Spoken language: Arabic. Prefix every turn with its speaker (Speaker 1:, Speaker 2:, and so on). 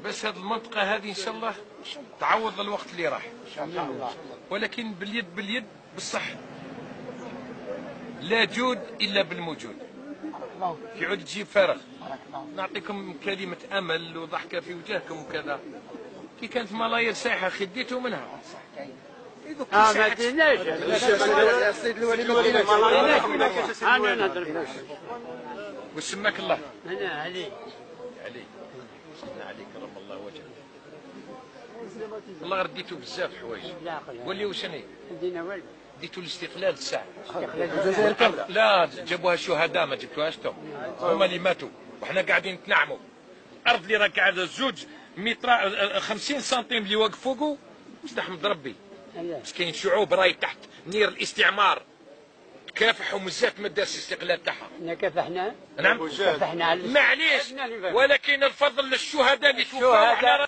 Speaker 1: بس هذه المنطقة هذه إن شاء الله تعوض الوقت اللي راح إن شاء الله، ولكن باليد بصح لا جود إلا بالموجود، في عود تجيب فارغ. نعطيكم كلمة أمل وضحكة في وجهكم وكذا. كي كانت ملايير سايحة خديتوا منها.
Speaker 2: ما ديناش يا سيد الولي، ما ديناش انا نهضر.
Speaker 1: وش سماك الله؟
Speaker 2: انا علي.
Speaker 1: علي علي كرم الله وجهك. والله رديتوا بزاف حوايج. ولي واش انا؟
Speaker 2: دينا والو.
Speaker 1: ديتوا الاستقلال الساعة.
Speaker 2: الجزائر كاملة.
Speaker 1: لا جابوها الشهداء ما جبتوهاش انتم. هما اللي ماتوا وحنا قاعدين نتنعموا. الارض اللي راك قاعده زوج متر 50 سنتيم اللي واقف فوقه استحمد ربي. بس كاين شعوب راهي تحت نير الاستعمار كافح ومزات ما دارش الاستقلال تاعها.
Speaker 2: احنا كافحنا.
Speaker 1: نعم
Speaker 2: كافحنا على
Speaker 1: معليش، ولكن الفضل للشهداء اللي توفوا.